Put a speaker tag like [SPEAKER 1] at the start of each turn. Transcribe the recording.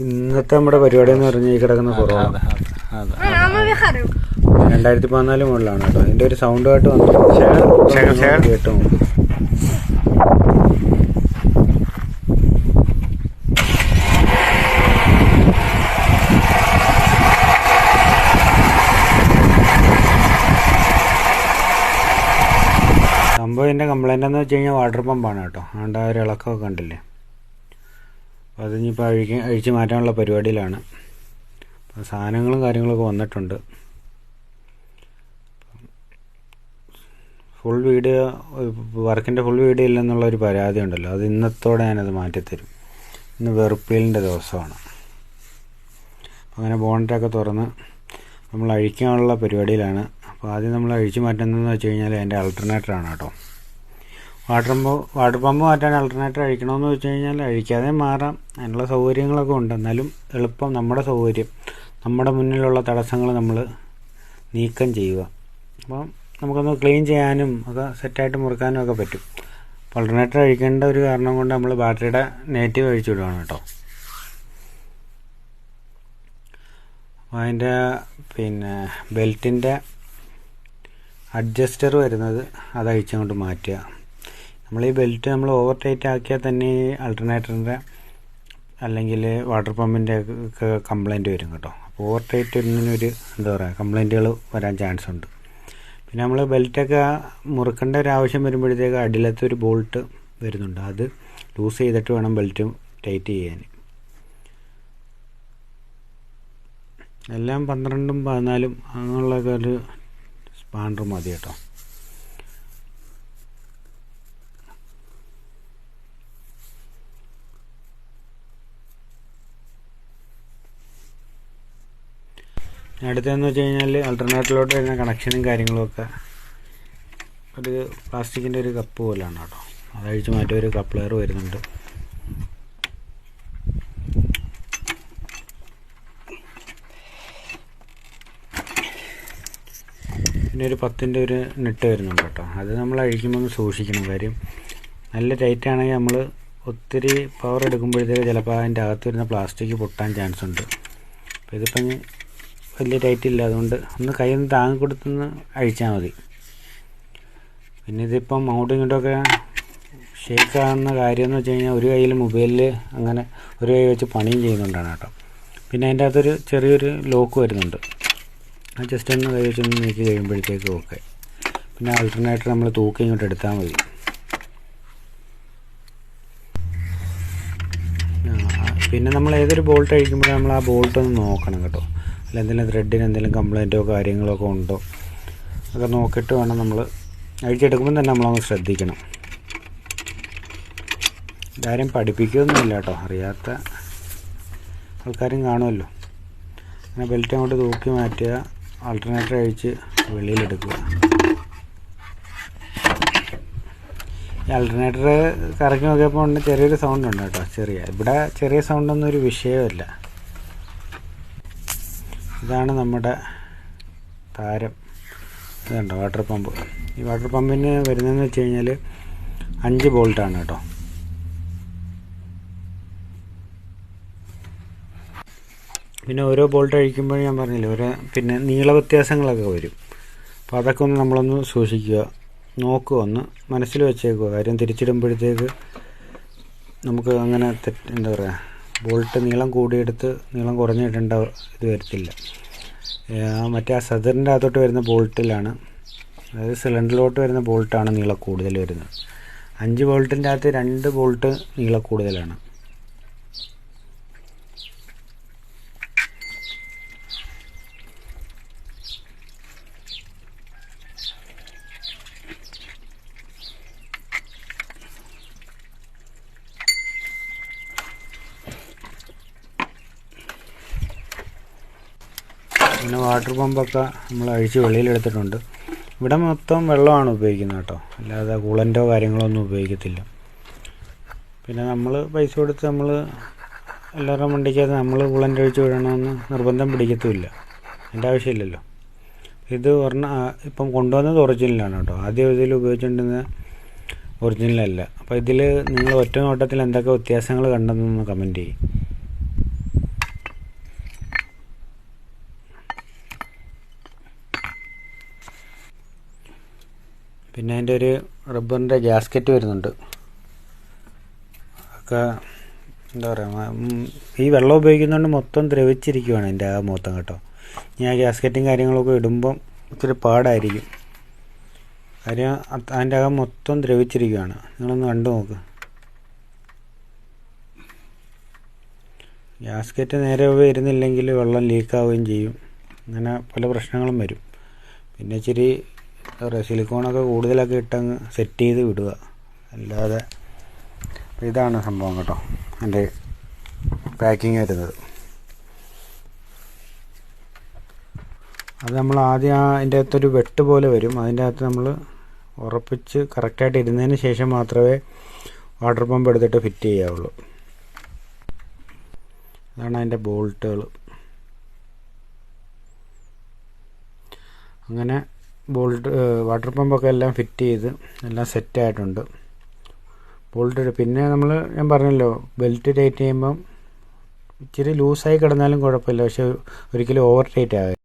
[SPEAKER 1] ഇന്നത്തെ നമ്മുടെ പരിപാടി എന്ന് പറഞ്ഞാൽ ഈ കിടക്കുന്ന കുറവാണ്. 2014 മുകളിലാണ് കേട്ടോ. അതിൻ്റെ ഒരു സൗണ്ടുമായിട്ട് വന്നു കേട്ടോ. സംഭവം ഇതിൻ്റെ കംപ്ലൈൻ്റ് എന്ന് വെച്ച് കഴിഞ്ഞാൽ വാട്ടർ പമ്പാണ് കേട്ടോ. അതുകൊണ്ട് ആ ഒരു ഇളക്കമൊക്കെ കണ്ടില്ലേ. അപ്പോൾ അതിനിപ്പോൾ അഴിച്ച് മാറ്റാനുള്ള പരിപാടിയിലാണ്. അപ്പോൾ സാധനങ്ങളും കാര്യങ്ങളൊക്കെ വന്നിട്ടുണ്ട്. ഫുൾ വീഡിയോ വർക്കിൻ്റെ ഫുൾ വീഡിയോ ഇല്ലെന്നുള്ളൊരു പരാതി ഉണ്ടല്ലോ. അത് ഇന്നത്തോടെ ഞാനത് മാറ്റിത്തരും. ഇന്ന് വെറുപ്പീലിൻ്റെ ദിവസമാണ്. അങ്ങനെ ബോണ്ടൊക്കെ തുറന്ന് നമ്മൾ അഴിക്കാനുള്ള പരിപാടിയിലാണ്. അപ്പോൾ ആദ്യം നമ്മൾ അഴിച്ചു മാറ്റുന്നതെന്ന് വെച്ച് കഴിഞ്ഞാൽ അതിൻ്റെ അൾട്ടർനേറ്ററാണ് കേട്ടോ. വാട്ടർ പമ്പ് മാറ്റാൻ അൾട്ടർനേറ്റർ അഴിക്കണമെന്ന് വെച്ച് കഴിഞ്ഞാൽ അഴിക്കാതെ മാറാം. അതിനുള്ള സൗകര്യങ്ങളൊക്കെ ഉണ്ട്. എന്നാലും എളുപ്പം നമ്മുടെ സൗകര്യം, നമ്മുടെ മുന്നിലുള്ള തടസ്സങ്ങൾ നമ്മൾ നീക്കം ചെയ്യുക. അപ്പം നമുക്കൊന്ന് ക്ലീൻ ചെയ്യാനും ഒക്കെ സെറ്റായിട്ട് മുറുക്കാനും ഒക്കെ പറ്റും. അപ്പോൾ അൾട്ടർനേറ്റർ അഴിക്കേണ്ട ഒരു കാരണം കൊണ്ട് നമ്മൾ ബാറ്ററിയുടെ നെഗറ്റീവ് അഴിച്ചു വിടുകയാണ് കേട്ടോ. അപ്പോൾ അതിൻ്റെ ബെൽറ്റിൻ്റെ അഡ്ജസ്റ്റർ വരുന്നത് അത് അഴിച്ചങ്ങോട്ട് മാറ്റുക. നമ്മൾ ഈ ബെൽറ്റ് നമ്മൾ ഓവർ ടൈറ്റ് ആക്കിയാൽ തന്നെ ഈ അൾട്ടർനേറ്ററിൻ്റെ അല്ലെങ്കിൽ വാട്ടർ പമ്പിൻ്റെ ഒക്കെ കംപ്ലൈൻറ്റ് വരും കേട്ടോ. അപ്പോൾ ഓവർ ടൈറ്റ് വരുന്നതിനൊരു കംപ്ലൈൻറ്റുകൾ വരാൻ ചാൻസ് ഉണ്ട്. പിന്നെ നമ്മൾ ബെൽറ്റൊക്കെ മുറുക്കേണ്ട ഒരു ആവശ്യം വരുമ്പോഴത്തേക്ക് അടിയിലത്തെ ഒരു ബോൾട്ട് വരുന്നുണ്ട്. അത് ലൂസ് ചെയ്തിട്ട് വേണം ബെൽറ്റ് ടൈറ്റ് ചെയ്യാൻ. എല്ലാം 12ഉം 14ഉം അങ്ങനെയുള്ളൊക്കെ ഒരു സ്പാൻഡർ മതി കേട്ടോ. അടുത്തതെന്ന് വെച്ച് കഴിഞ്ഞാൽ അൾട്ടർനേറ്ററിലോട്ട് വരുന്ന കണക്ഷനും കാര്യങ്ങളുമൊക്കെ ഒരു പ്ലാസ്റ്റിക്കിൻ്റെ ഒരു കപ്പ് പോലെയാണ് കേട്ടോ. അതഴിച്ച് മാറ്റി ഒരു കപ്ലെയർ വരുന്നുണ്ട്. പിന്നെ ഒരു 10ൻ്റെ ഒരു നെട്ട് വരുന്നുണ്ട് കേട്ടോ. അത് നമ്മൾ അഴിക്കുമ്പോൾ ഒന്ന് സൂക്ഷിക്കണം. കാര്യം നല്ല ടൈറ്റാണെങ്കിൽ നമ്മൾ ഒത്തിരി പവർ എടുക്കുമ്പോഴത്തേക്ക് ചിലപ്പോൾ അതിൻ്റെ അകത്ത് വരുന്ന പ്ലാസ്റ്റിക് പൊട്ടാൻ ചാൻസ് ഉണ്ട്. അപ്പോൾ ഇതിപ്പം വലിയ ടൈറ്റ് ഇല്ല, അതുകൊണ്ട് ഒന്ന് കൈ ഒന്ന് താങ്ങി കൊടുത്തൊന്ന് അഴിച്ചാൽ മതി. പിന്നെ ഇതിപ്പം അങ്ങോട്ടും ഇങ്ങോട്ടൊക്കെ ഷേക്ക് ആകുന്ന കാര്യം എന്ന് വെച്ച് കഴിഞ്ഞാൽ ഒരു കയ്യിൽ മൊബൈലിൽ അങ്ങനെ ഒരു കൈ വെച്ച് പണിയും ചെയ്യുന്നുണ്ടാണ് കേട്ടോ. പിന്നെ അതിൻ്റെ അകത്തൊരു ചെറിയൊരു ലോക്ക് വരുന്നുണ്ട്. അത് ജസ്റ്റ് ഒന്ന് കൈ വെച്ചൊന്ന് നീക്കി കഴിയുമ്പോഴത്തേക്കും ഓക്കെ. പിന്നെ ആൾട്ടർനേറ്റർ നമ്മൾ തൂക്കി ഇങ്ങോട്ട് എടുത്താൽ മതി. പിന്നെ നമ്മൾ ഏതൊരു ബോൾട്ട് അഴിക്കുമ്പോഴും നമ്മൾ ആ ബോൾട്ട് ഒന്ന് നോക്കണം കേട്ടോ. അല്ല എന്തെങ്കിലും ത്രെഡിന് എന്തെങ്കിലും കംപ്ലൈൻറ്റോ കാര്യങ്ങളൊക്കെ ഉണ്ടോ അതൊക്കെ നോക്കിയിട്ട് വേണം നമ്മൾ അഴിച്ചെടുക്കുമ്പോൾ തന്നെ നമ്മളൊന്ന് ശ്രദ്ധിക്കണം. ഇതാരും പഠിപ്പിക്കുകയൊന്നുമില്ല കേട്ടോ, അറിയാത്ത ആൾക്കാരും കാണുമല്ലോ. അങ്ങനെ ബെൽറ്റ് അങ്ങോട്ട് തൂക്കി മാറ്റുക, ആൾട്ടർനേറ്റർ അഴിച്ച് വെളിയിലെടുക്കുക. ഈ ആൾട്ടർനേറ്റർ കറക്കി നോക്കിയപ്പോൾ ഉണ്ട് ചെറിയൊരു സൗണ്ട് ഉണ്ട് കേട്ടോ. ഇവിടെ ചെറിയ സൗണ്ടൊന്നും ഒരു വിഷയമല്ല. ഇതാണ് നമ്മുടെ താരം. ഇതുണ്ടോ വാട്ടർ പമ്പ്. ഈ വാട്ടർ പമ്പിന് വരുന്നതെന്ന് വെച്ച് കഴിഞ്ഞാൽ 5 ബോൾട്ടാണ് കേട്ടോ. പിന്നെ ഓരോ ബോൾട്ട് അഴിക്കുമ്പോഴും ഞാൻ പറഞ്ഞില്ലേ പിന്നെ നീള വ്യത്യാസങ്ങളൊക്കെ വരും. അപ്പോൾ അതൊക്കെ ഒന്ന് നമ്മളൊന്ന് സൂക്ഷിക്കുക, നോക്കുക, ഒന്ന് മനസ്സിൽ വെച്ചേക്കുക. കാര്യം തിരിച്ചിടുമ്പോഴത്തേക്ക് നമുക്ക് അങ്ങനെ ബോൾട്ട് നീളം കൂടിയെടുത്ത് നീളം കുറഞ്ഞിടേണ്ട ഇത് വരത്തില്ല. മറ്റേ ആ സദറിൻ്റെ അകത്തോട്ട് വരുന്ന ബോൾട്ടിലാണ്, അതായത് സിലിണ്ടറിലോട്ട് വരുന്ന ബോൾട്ടാണ് നീളം കൂടുതൽ വരുന്നത്. 5 ബോൾട്ടിൻ്റെ അകത്ത് 2 ബോൾട്ട് നീളം കൂടുതലാണ്. പിന്നെ വാട്ടർ പമ്പൊക്കെ നമ്മൾ അഴിച്ച് വെളിയിലെടുത്തിട്ടുണ്ട്. ഇവിടെ മൊത്തം വെള്ളമാണ് ഉപയോഗിക്കുന്നത് കേട്ടോ, അല്ലാതെ കൂളൻ്റോ കാര്യങ്ങളോ ഒന്നും ഉപയോഗിക്കത്തില്ല. പിന്നെ നമ്മൾ പൈസ കൊടുത്ത് നമ്മൾ എല്ലാവരുടെ വണ്ടിക്കകത്ത് നമ്മൾ കൂളൻ്റ് ഒഴിച്ച് വിടണമെന്ന് നിർബന്ധം പിടിക്കത്തുമില്ല, അതിൻ്റെ ആവശ്യമില്ലല്ലോ. ഇത് ഇപ്പം കൊണ്ടുവന്നത് ഒറിജിനലാണ് കേട്ടോ. ആദ്യം ഇതിൽ ഉപയോഗിച്ചുകൊണ്ടിരുന്ന ഒറിജിനലല്ല. അപ്പോൾ ഇതിൽ നിങ്ങൾ ഒറ്റ നോട്ടത്തിൽ എന്തൊക്കെ വ്യത്യാസങ്ങൾ കണ്ടെന്നൊന്ന് കമൻറ്റ് ചെയ്യും. പിന്നെ അതിൻ്റെ ഒരു റബ്ബറിൻ്റെ ഗ്യാസ്കറ്റ് വരുന്നുണ്ട്. ഒക്കെ എന്താ പറയുക, ഈ വെള്ളം ഉപയോഗിക്കുന്നതുകൊണ്ട് മൊത്തം ദ്രവിച്ചിരിക്കുകയാണ് എൻ്റെ ആ മൊത്തം കേട്ടോ. ഞാൻ ഗ്യാസ്കറ്റും കാര്യങ്ങളൊക്കെ ഇടുമ്പം ഇച്ചിരി പാടായിരിക്കും. കാര്യം അതിൻ്റെ അകം മൊത്തം ദ്രവിച്ചിരിക്കുകയാണ്. നിങ്ങളൊന്ന് കണ്ടു നോക്ക്. ഗ്യാസ്കറ്റ് നേരെ വരുന്നില്ലെങ്കിൽ വെള്ളം ലീക്കാവുകയും ചെയ്യും. അങ്ങനെ പല പ്രശ്നങ്ങളും വരും. പിന്നെ ഇച്ചിരി സിലിക്കോണൊക്കെ കൂടുതലൊക്കെ ഇട്ടങ്ങ് സെറ്റ് ചെയ്ത് വിടുക. അല്ലാതെ ഇതാണ് സംഭവം കേട്ടോ എൻ്റെ പാക്കിങ് വരുന്നത്. അത് നമ്മൾ ആദ്യം അതിൻ്റെ അകത്തൊരു വെട്ട് പോലെ വരും. അതിൻ്റെ അകത്ത് നമ്മൾ ഉറപ്പിച്ച് കറക്റ്റായിട്ട് ഇരുന്നതിന് ശേഷം മാത്രമേ വാട്ടർ പമ്പ് എടുത്തിട്ട് ഫിറ്റ് ചെയ്യാവുള്ളൂ. അതാണ് അതിൻ്റെ ബോൾട്ടുകൾ. അങ്ങനെ വാട്ടർ പമ്പൊക്കെ എല്ലാം ഫിറ്റ് ചെയ്ത് എല്ലാം സെറ്റായിട്ടുണ്ട്. ബോൾട്ട് പിന്നെ ഞാൻ പറഞ്ഞല്ലോ, ബെൽറ്റ് ടൈറ്റ് ചെയ്യുമ്പം ഇച്ചിരി ലൂസായി കിടന്നാലും കുഴപ്പമില്ല, പക്ഷെ ഒരിക്കലും ഓവർ ടൈറ്റ് ആകരുത്.